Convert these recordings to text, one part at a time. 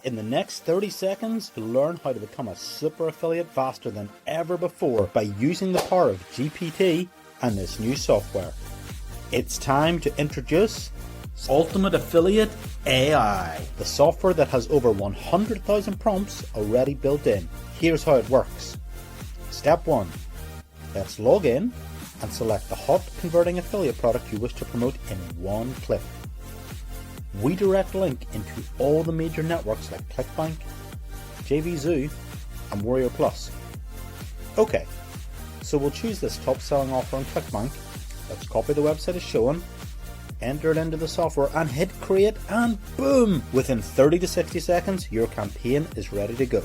In the next 30 seconds, you'll learn how to become a super affiliate faster than ever before by using the power of GPT and this new software. It's time to introduce Ultimate Affiliate AI, the software that has over 100,000 prompts already built in. Here's how it works. Step 1. Let's log in and select the hot converting affiliate product you wish to promote in one click. We direct link into all the major networks like ClickBank, JVZoo and Warrior Plus. Okay, so we'll choose this top selling offer on ClickBank. Let's copy the website as shown, enter it into the software and hit create, and boom! Within 30 to 60 seconds your campaign is ready to go.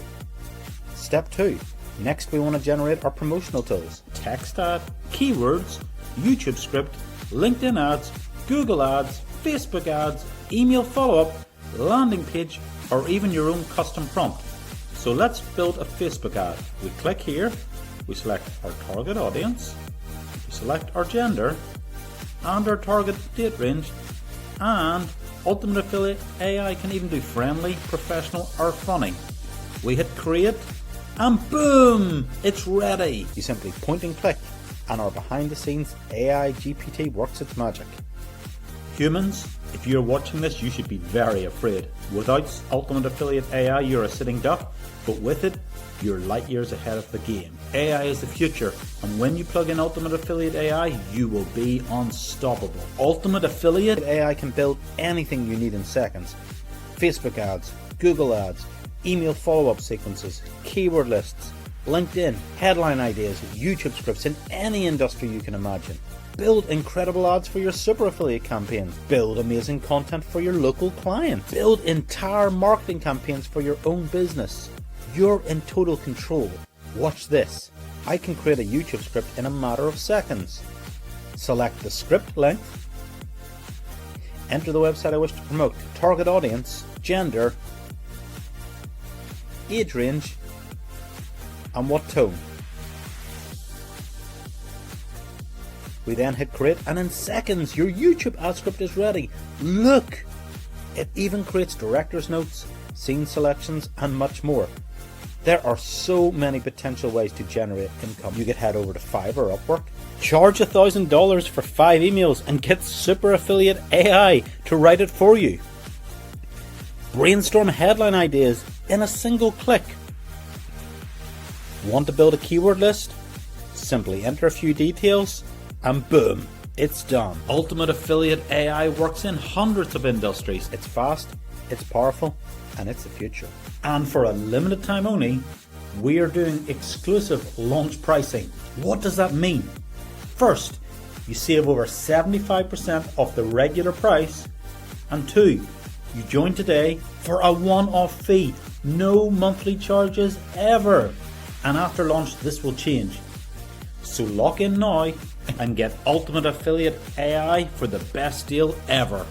Step 2. Next we want to generate our promotional tools. Text ad, keywords, YouTube script, LinkedIn ads, Google ads, Facebook ads, email follow-up, landing page, or even your own custom prompt. So let's build a Facebook ad. We click here, we select our target audience, we select our gender and our target date range, and Ultimate Affiliate AI can even do friendly, professional or funny. We hit create and boom! It's ready! You simply point and click and our behind the scenes AI GPT works its magic. Humans, if you're watching this, you should be very afraid. Without Ultimate Affiliate AI, you're a sitting duck, but with it, you're light years ahead of the game. AI is the future, and when you plug in Ultimate Affiliate AI, you will be unstoppable. Ultimate Affiliate AI can build anything you need in seconds. Facebook ads, Google ads, email follow-up sequences, keyword lists, LinkedIn, headline ideas, YouTube scripts in any industry you can imagine. Build incredible ads for your super affiliate campaigns. Build amazing content for your local clients. Build entire marketing campaigns for your own business. You're in total control. Watch this. I can create a YouTube script in a matter of seconds. Select the script length. Enter the website I wish to promote. Target audience, gender, age range, and what tone. We then hit create, and in seconds your YouTube ad script is ready. Look! It even creates director's notes, scene selections and much more. There are so many potential ways to generate income. You could head over to Fiverr or Upwork, charge $1,000 for 5 emails and get Super Affiliate AI to write it for you. Brainstorm headline ideas in a single click. Want to build a keyword list? Simply enter a few details and boom, it's done. Ultimate Affiliate AI works in hundreds of industries. It's fast, it's powerful, and it's the future. And for a limited time only, we are doing exclusive launch pricing. What does that mean? First, you save over 75% off the regular price, and 2, you join today for a one-off fee, no monthly charges ever. And after launch, this will change. So lock in now and get Ultimate Affiliate AI for the best deal ever.